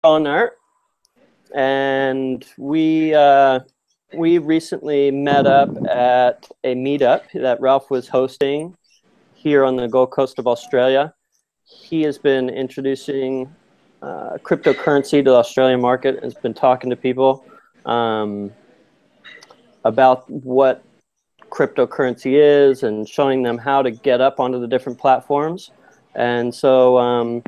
Krahnert, and we recently met up at a meetup that Rolf was hosting here on the Gold Coast of Australia. He has been introducing cryptocurrency to the Australian market and has been talking to people about what cryptocurrency is and showing them how to get up onto the different platforms. And so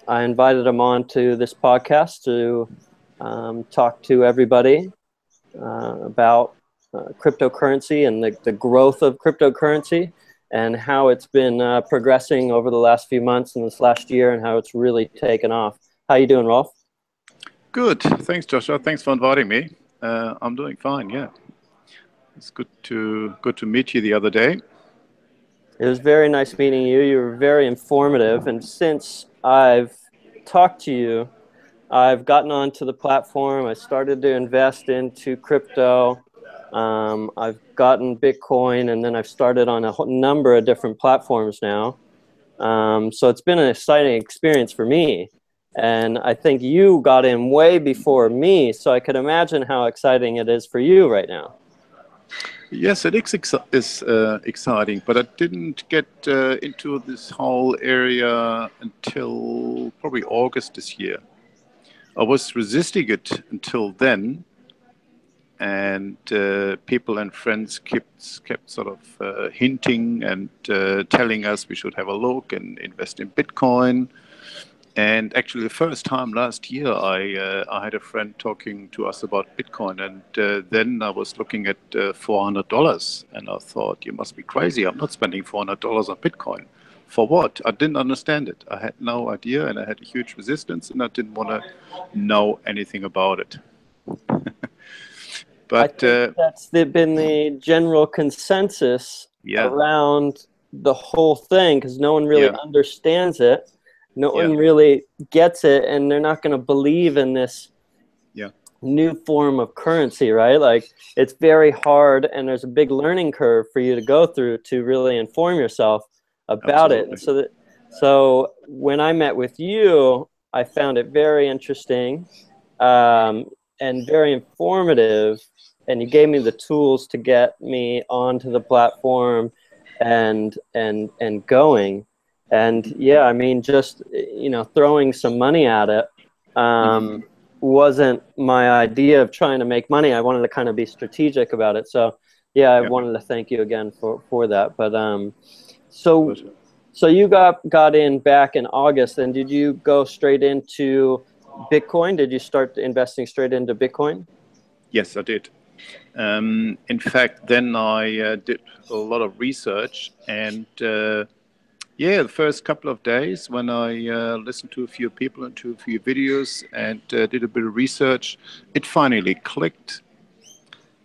I invited him on to this podcast to talk to everybody about cryptocurrency and the growth of cryptocurrency and how it's been progressing over the last few months and this last year and how it's really taken off. How you doing, Rolf? Good. Thanks, Joshua. Thanks for inviting me. I'm doing fine, yeah. It's good to meet you the other day. It was very nice meeting you. You were very informative. And since I've talked to you, I've gotten onto the platform. I started to invest into crypto. I've gotten Bitcoin, and then I've started on a whole number of different platforms now. So it's been an exciting experience for me. And I think you got in way before me, so I could imagine how exciting it is for you right now. Yes, it is exciting, but I didn't get into this whole area until probably August this year. I was resisting it until then, and people and friends kept sort of hinting and telling us we should have a look and invest in Bitcoin. And actually, the first time last year, I had a friend talking to us about Bitcoin, and then I was looking at $400, and I thought, you must be crazy. I'm not spending $400 on Bitcoin. For what? I didn't understand it. I had no idea, and I had a huge resistance, and I didn't want to know anything about it. But I think that's been the general consensus around the whole thing, because no one really understands it. No one really gets it, and they're not going to believe in this new form of currency, right? Like, it's very hard, and there's a big learning curve for you to go through to really inform yourself about it. So when I met with you, I found it very interesting and very informative, and you gave me the tools to get me onto the platform and going. And yeah, I mean, just, throwing some money at it wasn't my idea of trying to make money. I wanted to kind of be strategic about it. So yeah, I wanted to thank you again for that. But so you got in back in August, and did you go straight into Bitcoin? Did you start investing straight into Bitcoin? Yes, I did. In fact, then I did a lot of research, and the first couple of days when I listened to a few people and to a few videos and did a bit of research, it finally clicked.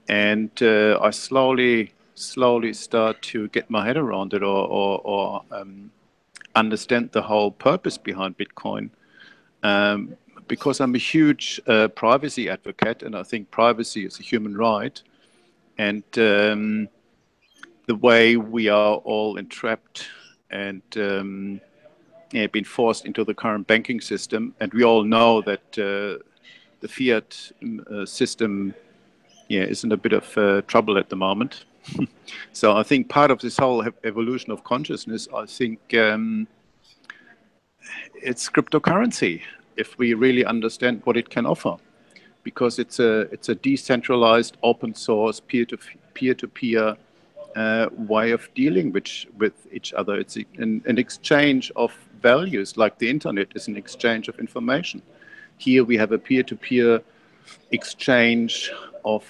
And I slowly start to get my head around it or understand the whole purpose behind Bitcoin. Because I'm a huge privacy advocate, and I think privacy is a human right. And the way we are all entrapped and been forced into the current banking system, and we all know that the fiat system is in a bit of trouble at the moment. So I think part of this whole evolution of consciousness, I think it's cryptocurrency, if we really understand what it can offer, because it's a decentralized, open source, peer-to-peer way of dealing with each other. It's an exchange of values, like the internet is an exchange of information. Here we have a peer-to-peer exchange of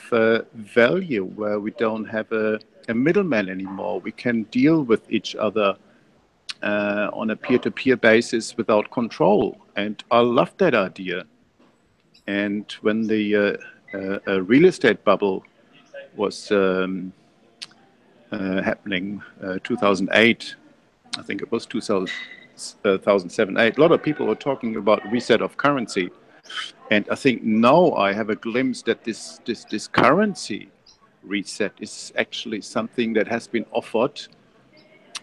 value, where we don't have a middleman anymore. We can deal with each other on a peer-to-peer basis without control. And I love that idea. And when the real estate bubble was happening, 2008, I think it was 2007, 8, a lot of people were talking about reset of currency. And I think now I have a glimpse that this currency reset is actually something that has been offered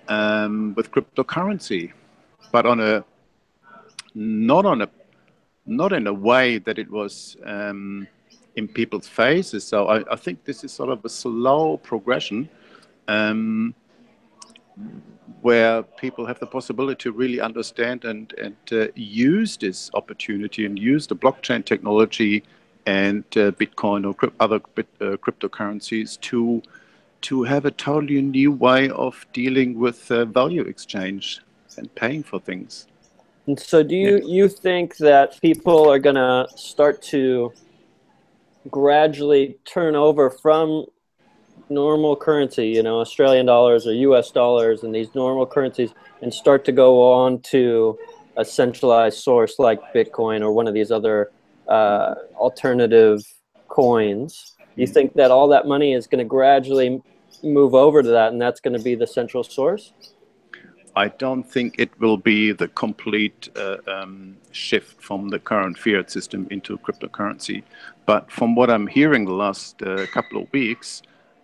with cryptocurrency, but not on a not in a way that it was in people's faces. So I think this is sort of a slow progression where people have the possibility to really understand and use this opportunity and use the blockchain technology and Bitcoin or other cryptocurrencies to have a totally new way of dealing with value exchange and paying for things. And so do you think that people are going to start to gradually turn over from normal currency, you know, Australian dollars or US dollars and these normal currencies, and start to go on to a centralized source like Bitcoin or one of these other alternative coins? Do you think that all that money is going to gradually move over to that, and that's going to be the central source? I don't think it will be the complete shift from the current fiat system into cryptocurrency. But from what I'm hearing the last couple of weeks,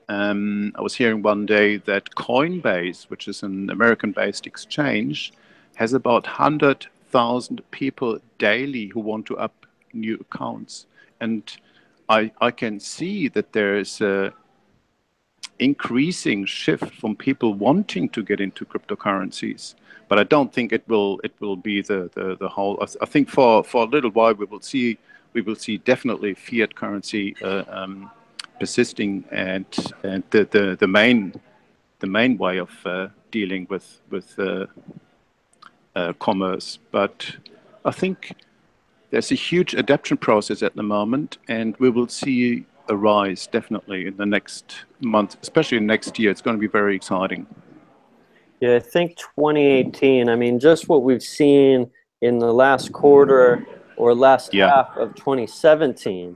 I was hearing one day that Coinbase, which is an American-based exchange, has about 100,000 people daily who want to up new accounts. And I can see that there is a increasing shift from people wanting to get into cryptocurrencies, but I don't think it will be the whole. I think for a little while we will see definitely fiat currency persisting and the main way of dealing with commerce. But I think there's a huge adaptation process at the moment, and we will see a rise definitely in the next month, especially next year. It's going to be very exciting. Yeah, I think 2018, I mean, just what we've seen in the last quarter or last half of 2017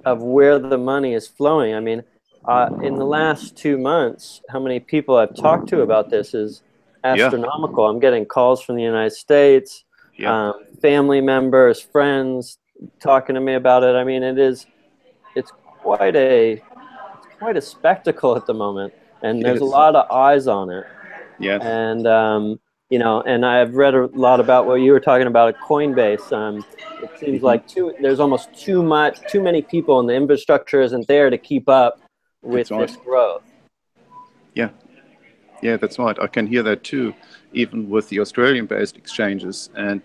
of where the money is flowing. I mean, in the last 2 months, how many people I've talked to about this is astronomical. I'm getting calls from the United States, family members, friends talking to me about it. I mean, it's quite a spectacle at the moment, and there's a lot of eyes on it. Yes. And you know, and I've read a lot about what you were talking about at Coinbase. It seems like there's almost too many people, and the infrastructure isn't there to keep up with this growth. Yeah, that's right. I can hear that too, even with the Australian-based exchanges. And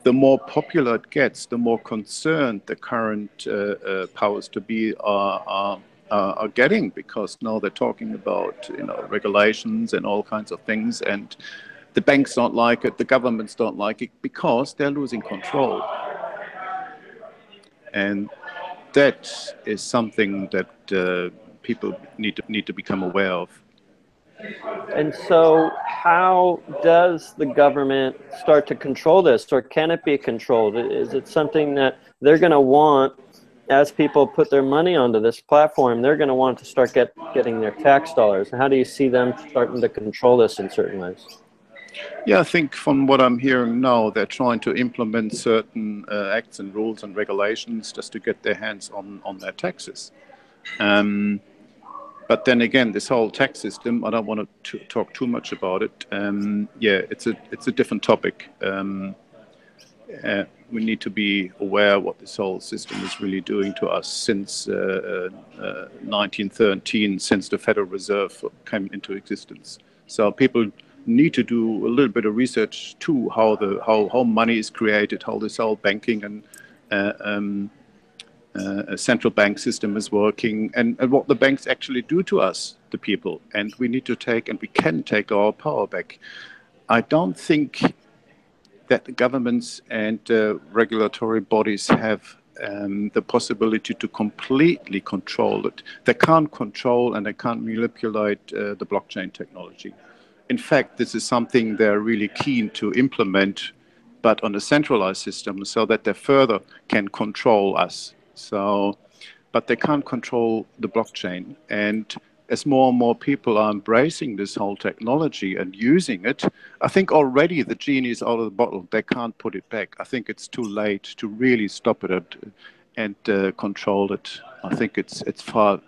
the more popular it gets, the more concerned the current powers to be are getting, because now they're talking about, you know, regulations and all kinds of things, and the banks don't like it, the governments don't like it, because they're losing control. And that is something that people need to become aware of. And so how does the government start to control this, or can it be controlled? Is it something that they're going to want, as people put their money onto this platform, they're going to want to start getting their tax dollars? How do you see them starting to control this in certain ways? Yeah, I think from what I'm hearing now, they're trying to implement certain acts and rules and regulations just to get their hands on their taxes. But then again, this whole tax system, I don't want to talk too much about it. Yeah, it's a different topic. We need to be aware what this whole system is really doing to us since 1913, since the Federal Reserve came into existence. So people need to do a little bit of research too, how money is created, how this whole banking and a central bank system is working, and what the banks actually do to us, the people. And we need to take, and we can take, our power back. I don't think that the governments and regulatory bodies have the possibility to completely control it. They can't control and they can't manipulate the blockchain technology. In fact, this is something they're really keen to implement, but on a centralized system, so that they further can control us. So, but they can't control the blockchain. And as more and more people are embracing this whole technology and using it, I think already the genie is out of the bottle. They can't put it back. I think it's too late to really stop it and control it. I think it's far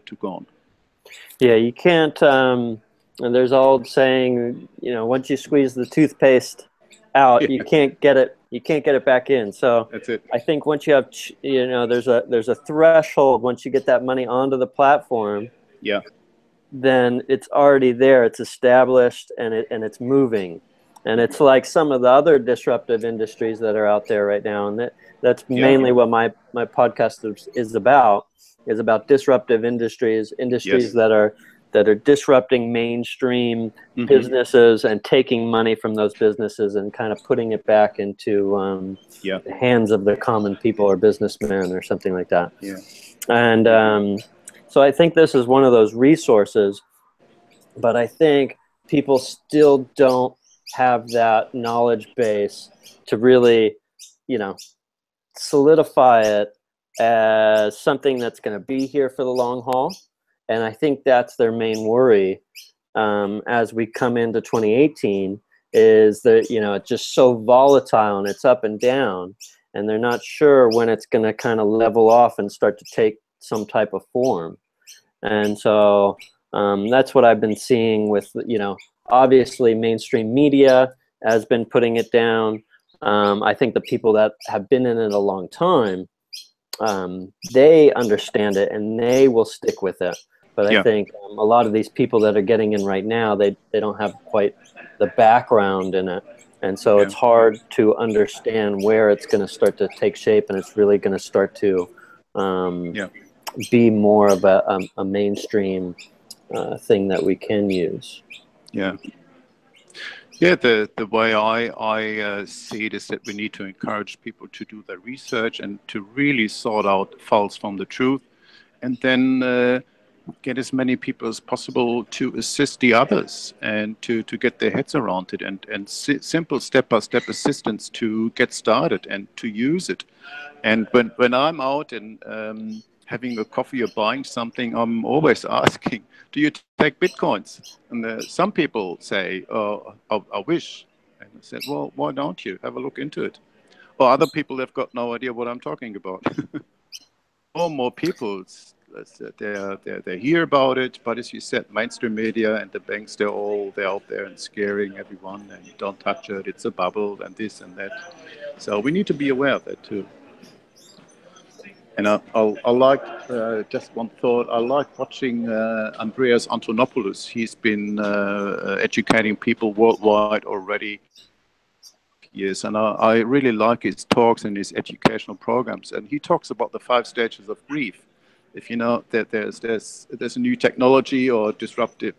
too gone. Yeah, you can't. And there's old saying, you know, once you squeeze the toothpaste out, you can't get it. You can't get it back in. So that's it. I think once you have, there's a threshold. Once you get that money onto the platform, then it's already there. It's established, and it's moving. And it's like some of the other disruptive industries that are out there right now, and that's mainly what my podcast is about disruptive industries that are disrupting mainstream businesses and taking money from those businesses and kind of putting it back into the hands of the common people or businessmen or something like that. And so I think this is one of those resources, but I think people still don't have that knowledge base to really, solidify it as something that's going to be here for the long haul. And I think that's their main worry as we come into 2018 is that, it's just so volatile and it's up and down, and they're not sure when it's going to kind of level off and start to take some type of form. And so that's what I've been seeing with, obviously mainstream media has been putting it down. I think the people that have been in it a long time, they understand it and they will stick with it. But I think a lot of these people that are getting in right now, they don't have quite the background in it. And so it's hard to understand where it's going to start to take shape, and it's really going to start to be more of a mainstream thing that we can use. The way I see it is that we need to encourage people to do their research and to really sort out false from the truth, and then get as many people as possible to assist the others and to get their heads around it, and simple step-by-step assistance to get started and to use it. And when I'm out and having a coffee or buying something, I'm always asking, do you take Bitcoins? And some people say, oh, I wish. And I said, well, why don't you? Have a look into it. Or other people have got no idea what I'm talking about. More people, they hear about it, but as you said, mainstream media and the banks, they're out there and scaring everyone, and don't touch it, it's a bubble, and this and that. So we need to be aware of that too. And I like, just one thought, I like watching Andreas Antonopoulos. He's been educating people worldwide already years, and I really like his talks and his educational programs. And he talks about the 5 stages of grief. If you know that there's a new technology or disruptive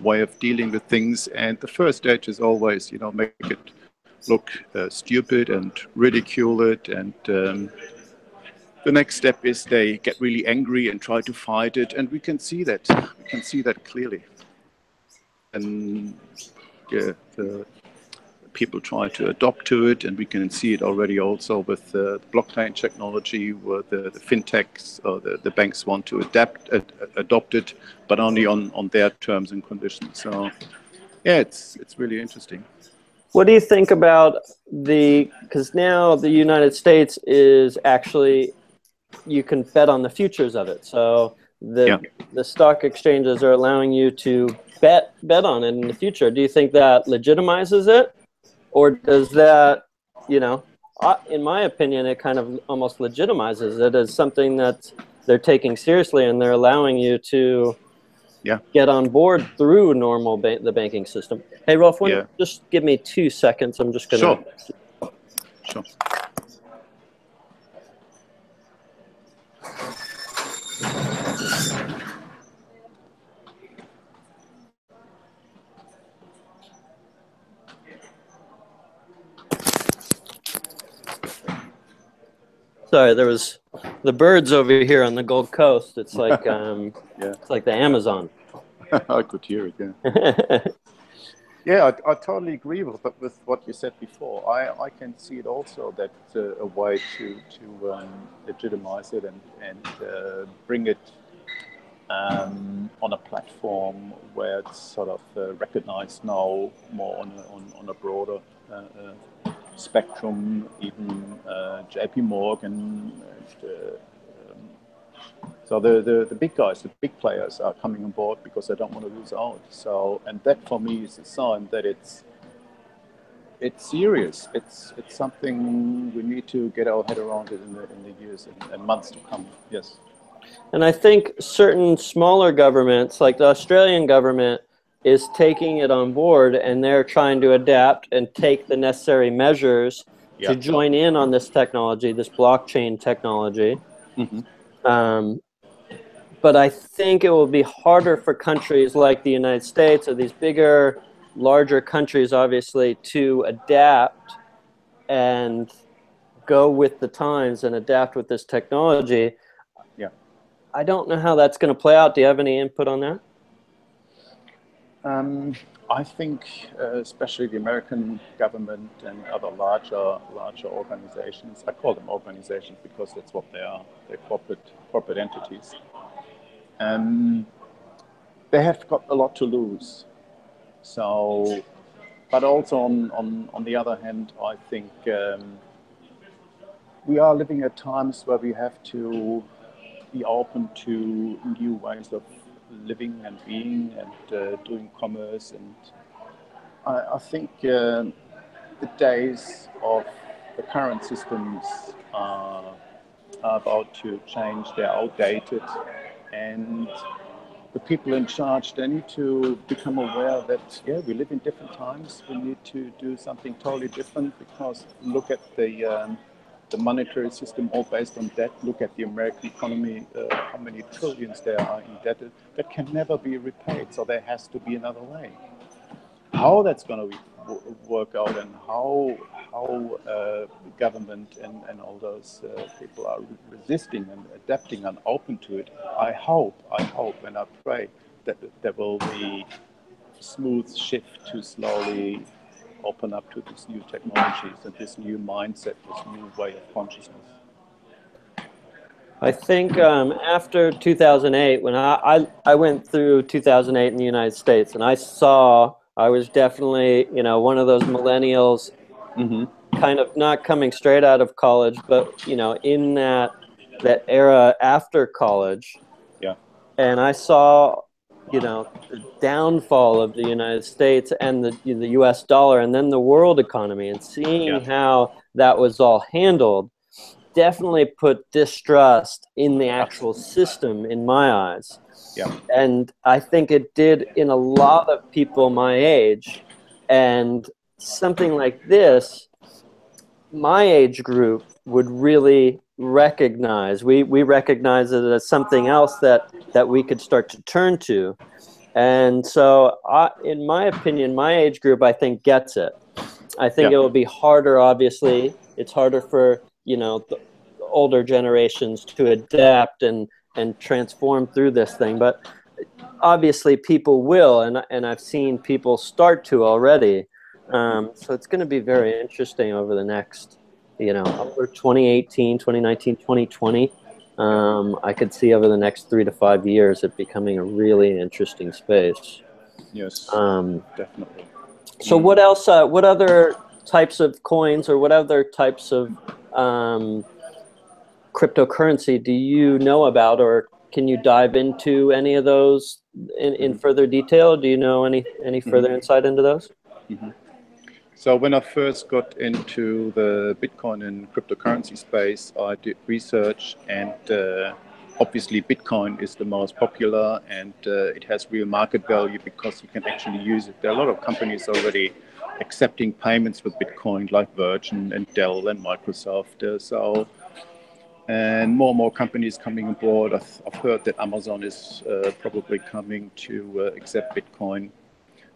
way of dealing with things, and the first stage is always, make it look stupid and ridicule it, and the next step is they get really angry and try to fight it, and we can see that clearly. And the people try to adopt to it, and we can see it already also with the blockchain technology, where the fintechs or the banks want to adopt it, but only on their terms and conditions. So it's really interesting. What do you think about because now the United States is actually, you can bet on the futures of it. So the stock exchanges are allowing you to bet on it in the future. Do you think that legitimizes it? Or does that, in my opinion, it kind of almost legitimizes it as something that they're taking seriously, and they're allowing you to get on board through normal the banking system. Hey, Rolf, just give me 2 seconds. I'm just going to... Sure. Sorry, there was the birds over here on the Gold Coast. It's like it's like the Amazon. I could hear it. Yeah, I totally agree with what you said before. I can see it also that a way to legitimize it and bring it on a platform where it's sort of recognized now more on a broader spectrum. Even JP Morgan. So the big guys, the big players are coming on board because they don't want to lose out. So, and that for me is a sign that it's it's serious. It's something we need to get our head around it in the years and months to come. Yes. And I think certain smaller governments, like the Australian government, is taking it on board, and they're trying to adapt and take the necessary measures to join in on this technology, this blockchain technology. But I think it will be harder for countries like the United States or these bigger, larger countries, obviously, to adapt and go with the times and adapt with this technology. Yeah. I don't know how that's going to play out. Do you have any input on that? I think, especially the American government and other larger organizations. I call them organizations because that's what they are. They're corporate entities. They have got a lot to lose. So, but also on the other hand, I think we are living at times where we have to be open to new ways of living and being and doing commerce. And I think the days of the current systems are about to change. They're outdated, and the people in charge, they need to become aware that, we live in different times. We need to do something totally different, because look at the monetary system all based on debt. Look at the American economy, how many trillions there are indebted. That can never be repaid, so there has to be another way. How that's going to work out, and how government and all those people are resisting and adapting and open to it, I hope and I pray that there will be a smooth shift to slowly open up to these new technologies and this new mindset, this new way of consciousness. I think after 2008, when I went through 2008 in the United States, and I was definitely, one of those millennials, kind of not coming straight out of college, but, in that era after college. Yeah. And I saw, the downfall of the United States and the US dollar, and then the world economy, and seeing how that was all handled definitely put distrust in the actual system in my eyes. Yeah. And I think it did in a lot of people my age. And something like this, my age group would really recognize. We recognize it as something else that we could start to turn to. And so, in my opinion, my age group, I think, gets it. I think it will be harder, obviously. It's harder for, the older generations to adapt and transform through this thing. But obviously people will, and I've seen people start to already. So it's going to be very interesting over the next, over 2018, 2019, 2020. I could see over the next 3 to 5 years it becoming a really interesting space. Yes, definitely. So what else, what other types of coins, or what other types of cryptocurrency do you know about, or can you dive into any of those in further detail? Do you know any further insight into those? So when I first got into the Bitcoin and cryptocurrency space, I did research, and obviously Bitcoin is the most popular, and it has real market value because you can actually use it. There are a lot of companies already accepting payments with Bitcoin, like Virgin and Dell and Microsoft. And more companies coming on board. I've heard that Amazon is probably coming to accept Bitcoin.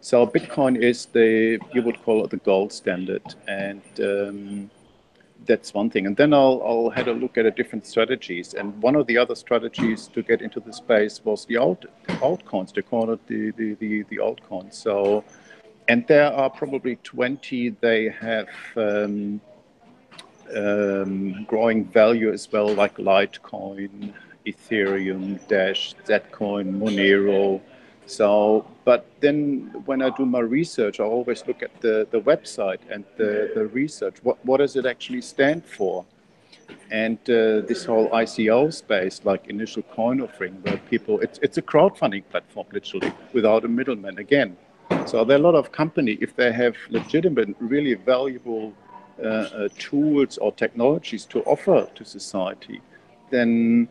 So Bitcoin is you would call it the gold standard, and that's one thing. And then I'll had a look at different strategies. And one of the other strategies to get into the space was the altcoins. They call it the altcoins. So, and there are probably 20. They have growing value as well, like Litecoin, Ethereum, Dash, Zcoin, Monero. So, but then when I do my research, I always look at the website and the research. What does it actually stand for? And this whole ICO space, like initial coin offering, where people, it's a crowdfunding platform, literally, without a middleman again. So there are a lot of companies, if they have legitimate, really valuable tools or technologies to offer to society, then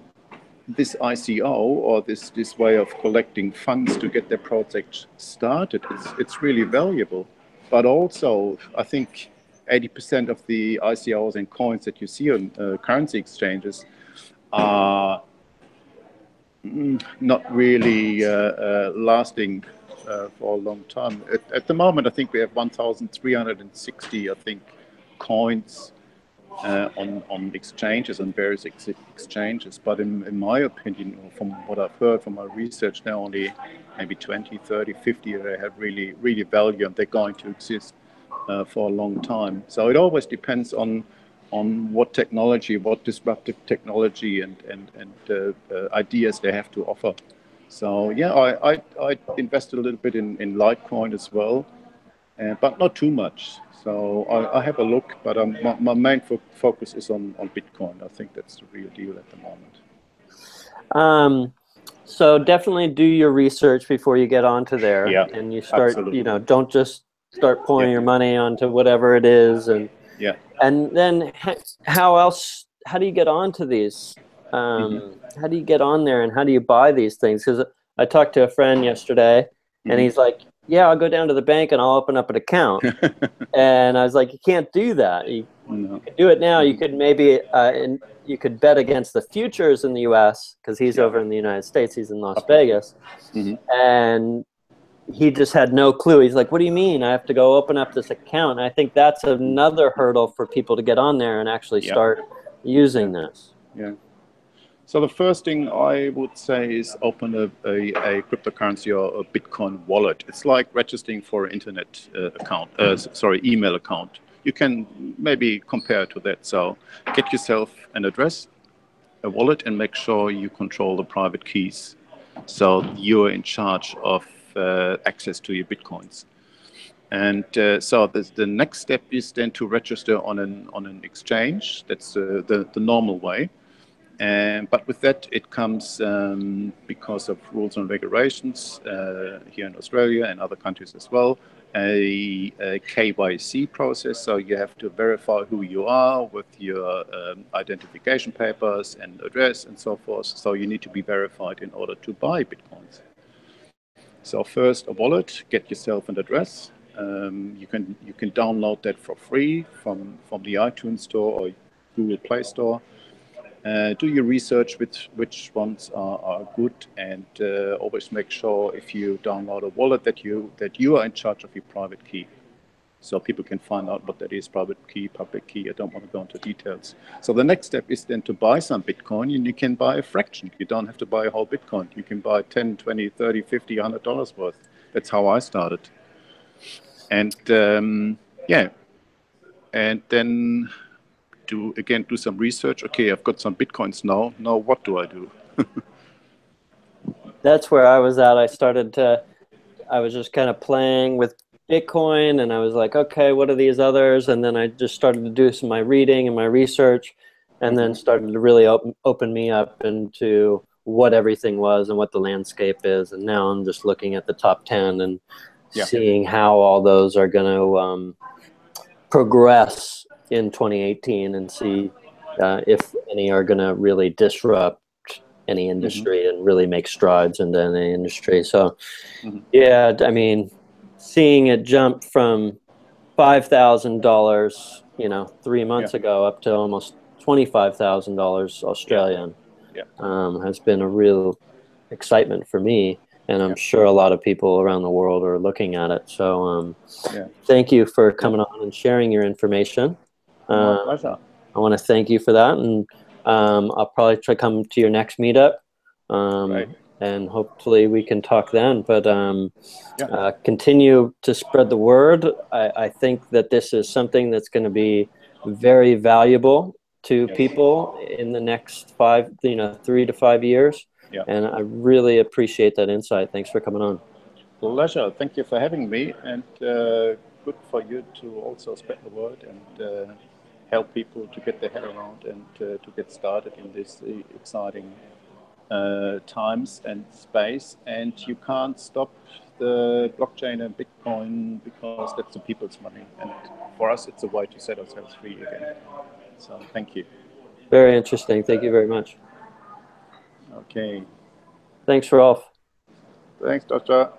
this ICO or this way of collecting funds to get their project started, it's really valuable. But also, I think 80% of the ICOs and coins that you see on currency exchanges are not really lasting for a long time. At the moment, I think we have 1,360, I think, coins on exchanges, on various exchanges. But in my opinion, from what I've heard from my research, now only maybe 20, 30, 50 they have really value, and they're going to exist for a long time. So it always depends on what technology, what disruptive technology and ideas they have to offer. So yeah, I invested a little bit in Litecoin as well, but not too much. So I have a look, but my main focus is on Bitcoin. I think that's the real deal at the moment. So definitely do your research before you get onto there, and you start. Absolutely. You know, don't just start pouring your money onto whatever it is, and and then how do you get onto these? How do you get on there, and how do you buy these things? Because I talked to a friend yesterday, and he's like, yeah, I'll go down to the bank and I'll open up an account. And I was like, you can't do that. You could do it now. You could maybe, you could bet against the futures in the U.S. because he's over in the United States. He's in Las Vegas. And he just had no clue. He's like, what do you mean? I have to go open up this account? And I think that's another hurdle for people to get on there and actually start using this. So the first thing I would say is open a cryptocurrency or a Bitcoin wallet. It's like registering for an internet email account. You can maybe compare it to that. So get yourself an address, a wallet, and make sure you control the private keys. So you're in charge of access to your Bitcoins. And so the next step is then to register on an exchange. That's the normal way. But with that, it comes, because of rules and regulations here in Australia and other countries as well, a KYC process. So you have to verify who you are with your identification papers and address and so forth. So you need to be verified in order to buy Bitcoins. So first, a wallet, get yourself an address. You can download that for free from the iTunes Store or Google Play Store. Do your research which ones are good, and always make sure if you download a wallet that you are in charge of your private key, so people can find out what that is: private key, public key. I don't want to go into details. So the next step is then to buy some Bitcoin, and you can buy a fraction. You don't have to buy a whole Bitcoin. You can buy 10, 20, 30, 50, $100 worth. That's how I started. And and then do some research. Okay, I've got some Bitcoins now. Now what do I do? That's where I was at. I was just kind of playing with Bitcoin, and I was like, okay, what are these others? And then I just started to do my reading and my research, and then started to really open me up into what everything was and what the landscape is. And now I'm just looking at the top 10 and seeing how all those are going to progress in 2018, and see if any are going to really disrupt any industry and really make strides into any industry. So yeah, I mean, seeing it jump from $5,000, 3 months ago up to almost $25,000 Australian has been a real excitement for me. And I'm sure a lot of people around the world are looking at it. So thank you for coming on and sharing your information. My pleasure. I want to thank you for that. And I'll probably try to come to your next meetup. And hopefully we can talk then. But continue to spread the word. I think that this is something that's going to be very valuable to people in the next 3 to 5 years. And I really appreciate that insight. Thanks for coming on. Pleasure. Thank you for having me, and good for you to also spread the word and help people to get their head around and to get started in this exciting times and space, and you can't stop the blockchain and Bitcoin because that's the people's money. And for us, it's a way to set ourselves free again. So thank you. Very interesting. Thank you very much. Okay. Thanks, Rolf. Thanks, Doctor.